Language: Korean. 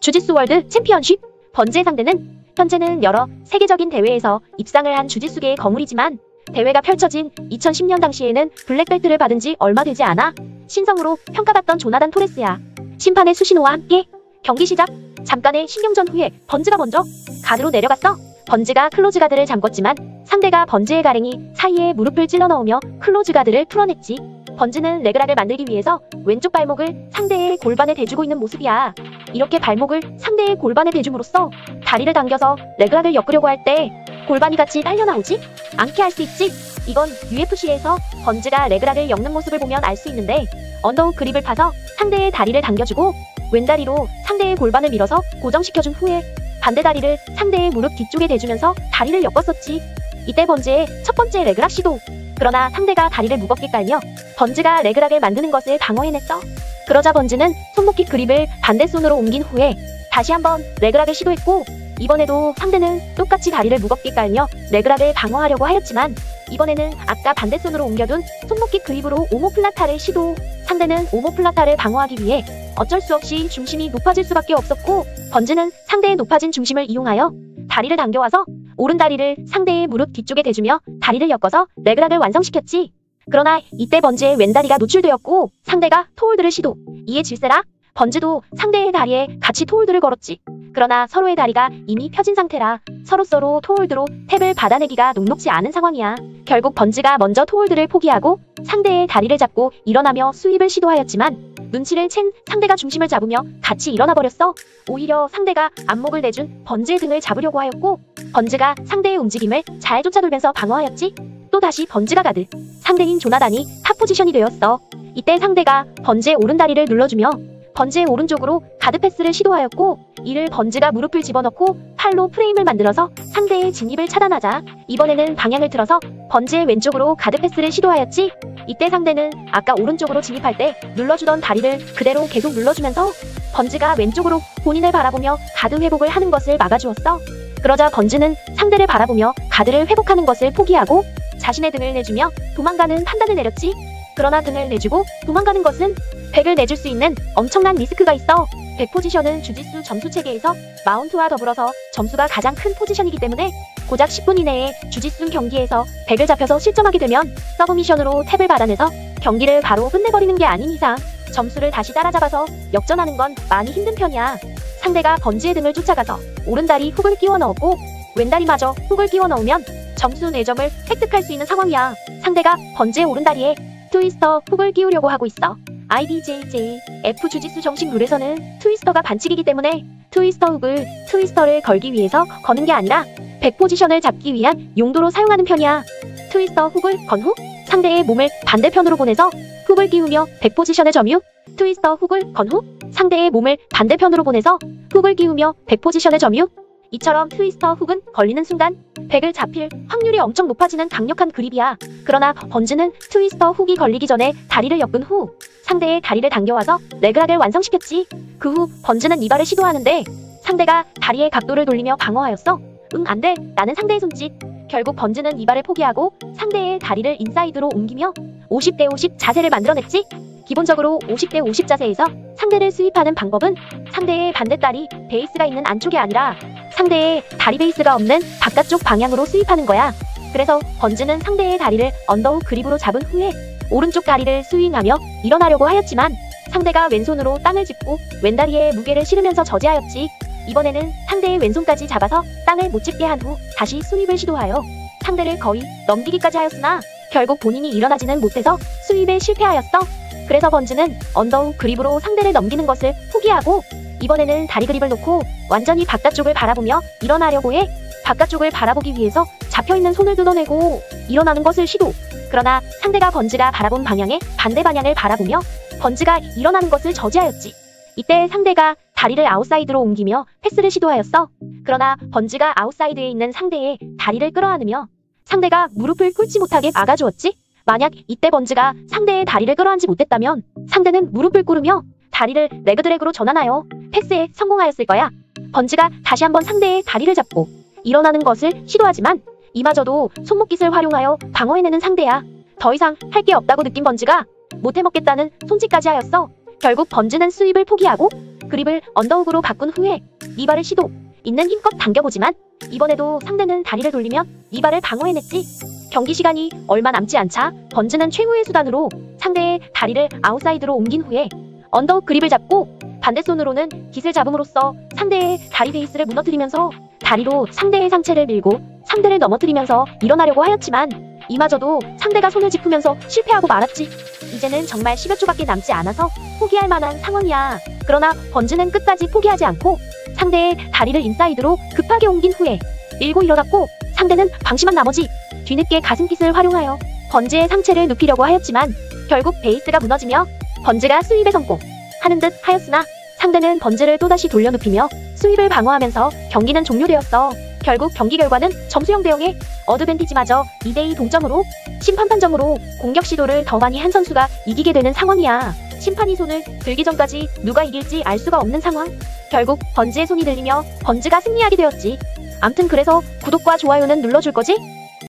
주짓수 월드 챔피언십. 번지의 상대는 현재는 여러 세계적인 대회에서 입상을 한 주짓수계의 거물이지만 대회가 펼쳐진 2010년 당시에는 블랙벨트를 받은 지 얼마 되지 않아 신성으로 평가받던 조나단 토레스야. 심판의 수신호와 함께 경기 시작. 잠깐의 신경전 후에 번지가 먼저 가드로 내려갔어. 번지가 클로즈 가드를 잠궜지만 상대가 번지의 가랭이 사이에 무릎을 찔러 넣으며 클로즈 가드를 풀어냈지. 번지는 레그락을 만들기 위해서 왼쪽 발목을 상대의 골반에 대주고 있는 모습이야. 이렇게 발목을 상대의 골반에 대줌으로써 다리를 당겨서 레그락을 엮으려고 할 때 골반이 같이 딸려 나오지 않게 할 수 있지. 이건 UFC에서 번지가 레그락을 엮는 모습을 보면 알 수 있는데, 언더훅 그립을 파서 상대의 다리를 당겨주고 왼다리로 상대의 골반을 밀어서 고정시켜준 후에 반대 다리를 상대의 무릎 뒤쪽에 대주면서 다리를 엮었었지. 이때 번지의 첫 번째 레그락 시도. 그러나 상대가 다리를 무겁게 깔며 번지가 레그락을 만드는 것을 방어해냈어. 그러자 번지는 손목킥 그립을 반대손으로 옮긴 후에 다시 한번 레그락을 시도했고, 이번에도 상대는 똑같이 다리를 무겁게 깔며 레그락을 방어하려고 하였지만 이번에는 아까 반대손으로 옮겨둔 손목킥 그립으로 오모플라타를 시도. 상대는 오모플라타를 방어하기 위해 어쩔 수 없이 중심이 높아질 수밖에 없었고, 번지는 상대의 높아진 중심을 이용하여 다리를 당겨와서 오른다리를 상대의 무릎 뒤쪽에 대주며 다리를 엮어서 레그락을 완성시켰지. 그러나 이때 번지의 왼다리가 노출되었고 상대가 토홀드를 시도. 이에 질세라 번지도 상대의 다리에 같이 토홀드를 걸었지. 그러나 서로의 다리가 이미 펴진 상태라 서로 토홀드로 탭을 받아내기가 녹록지 않은 상황이야. 결국 번지가 먼저 토홀드를 포기하고 상대의 다리를 잡고 일어나며 스윕을 시도하였지만 눈치를 챈 상대가 중심을 잡으며 같이 일어나 버렸어. 오히려 상대가 안목을 내준 번지의 등을 잡으려고 하였고, 번지가 상대의 움직임을 잘 쫓아돌면서 방어하였지. 또다시 번지가 가드. 상대인 조나단이 탑 포지션이 되었어. 이때 상대가 번지의 오른다리를 눌러주며 번지의 오른쪽으로 가드 패스를 시도하였고, 이를 번지가 무릎을 집어넣고 팔로 프레임을 만들어서 상대의 진입을 차단하자 이번에는 방향을 틀어서 번지의 왼쪽으로 가드 패스를 시도하였지. 이때 상대는 아까 오른쪽으로 진입할 때 눌러주던 다리를 그대로 계속 눌러주면서 번지가 왼쪽으로 본인을 바라보며 가드 회복을 하는 것을 막아주었어. 그러자 번지는 상대를 바라보며 가드를 회복하는 것을 포기하고 자신의 등을 내주며 도망가는 판단을 내렸지. 그러나 등을 내주고 도망가는 것은 100을 내줄 수 있는 엄청난 리스크가 있어. 100 포지션은 주짓수 점수 체계에서 마운트와 더불어서 점수가 가장 큰 포지션이기 때문에 고작 10분 이내에 주짓수 경기에서 100을 잡혀서 실점하게 되면 서브미션으로 탭을 받아내서 경기를 바로 끝내버리는 게 아닌 이상 점수를 다시 따라잡아서 역전하는 건 많이 힘든 편이야. 상대가 번지의 등을 쫓아가서 오른다리 훅을 끼워 넣었고 왼다리마저 훅을 끼워 넣으면 점수 4점을 획득할 수 있는 상황이야. 상대가 번지의 오른다리에 트위스터 훅을 끼우려고 하고 있어. IBJJF 주짓수 정식 룰에서는 트위스터가 반칙이기 때문에 트위스터를 걸기 위해서 거는 게 아니라 100 포지션을 잡기 위한 용도로 사용하는 편이야. 트위스터 훅을 건 후 상대의 몸을 반대편으로 보내서 훅을 끼우며 100 포지션을 점유. 트위스터 훅을 건 후 상대의 몸을 반대편으로 보내서 훅을 끼우며 100 포지션을 점유. 이처럼 트위스터 훅은 걸리는 순간 100을 잡힐 확률이 엄청 높아지는 강력한 그립이야. 그러나 번지는 트위스터 훅이 걸리기 전에 다리를 엮은 후 상대의 다리를 당겨와서 레그락을 완성시켰지. 그 후 번지는 이발을 시도하는데 상대가 다리의 각도를 돌리며 방어하였어. 응, 안 돼. 나는 상대의 손짓. 결국 번지는 이발을 포기하고 상대의 다리를 인사이드로 옮기며 50대 50 자세를 만들어냈지. 기본적으로 50대 50 자세에서 상대를 스윕하는 방법은 상대의 반대다리 베이스가 있는 안쪽이 아니라 상대의 다리 베이스가 없는 바깥쪽 방향으로 스윕하는 거야. 그래서 번지는 상대의 다리를 언더훅 그립으로 잡은 후에 오른쪽 다리를 스윙하며 일어나려고 하였지만 상대가 왼손으로 땅을 짚고 왼다리에 무게를 실으면서 저지하였지. 이번에는 상대의 왼손까지 잡아서 땅을 못 짚게 한 후 다시 스윕을 시도하여 상대를 거의 넘기기까지 하였으나 결국 본인이 일어나지는 못해서 스윕에 실패하였어. 그래서 번지는 언더훅 그립으로 상대를 넘기는 것을 포기하고 이번에는 다리 그립을 놓고 완전히 바깥쪽을 바라보며 일어나려고 해. 바깥쪽을 바라보기 위해서 잡혀있는 손을 뜯어내고 일어나는 것을 시도. 그러나 상대가 번지가 바라본 방향의 반대 방향을 바라보며 번지가 일어나는 것을 저지하였지. 이때 상대가 다리를 아웃사이드로 옮기며 패스를 시도하였어. 그러나 번지가 아웃사이드에 있는 상대의 다리를 끌어안으며 상대가 무릎을 꿇지 못하게 막아주었지. 만약 이때 번지가 상대의 다리를 끌어안지 못했다면 상대는 무릎을 꿇으며 다리를 레그드랙으로 전환하여 패스에 성공하였을 거야. 번지가 다시 한번 상대의 다리를 잡고 일어나는 것을 시도하지만 이마저도 손목깃을 활용하여 방어해내는 상대야. 더 이상 할 게 없다고 느낀 번지가 못해먹겠다는 손짓까지 하였어. 결국 번지는 스윕을 포기하고 그립을 언더훅으로 바꾼 후에 니발을 시도. 있는 힘껏 당겨보지만 이번에도 상대는 다리를 돌리며 니발을 방어해냈지. 경기 시간이 얼마 남지 않자 번즈는 최후의 수단으로 상대의 다리를 아웃사이드로 옮긴 후에 언더훅 그립을 잡고 반대손으로는 깃을 잡음으로써 상대의 다리 베이스를 무너뜨리면서 다리로 상대의 상체를 밀고 상대를 넘어뜨리면서 일어나려고 하였지만 이마저도 상대가 손을 짚으면서 실패하고 말았지. 이제는 정말 10여 초밖에 남지 않아서 포기할 만한 상황이야. 그러나 번즈는 끝까지 포기하지 않고 상대의 다리를 인사이드로 급하게 옮긴 후에 밀고 일어났고 상대는 방심한 나머지 뒤늦게 가슴깃을 활용하여 번즈의 상체를 눕히려고 하였지만 결국 베이스가 무너지며 번즈가 스윕에 성공하는 듯 하였으나 상대는 번즈를 또다시 돌려눕히며 스윕을 방어하면서 경기는 종료되었어. 결국 경기 결과는 점수형 대형의 어드밴티지마저 2대2 동점으로 심판 판정으로 공격 시도를 더 많이 한 선수가 이기게 되는 상황이야. 심판이 손을 들기 전까지 누가 이길지 알 수가 없는 상황. 결국 번즈의 손이 들리며 번즈가 승리하게 되었지. 암튼 그래서 구독과 좋아요는 눌러줄 거지?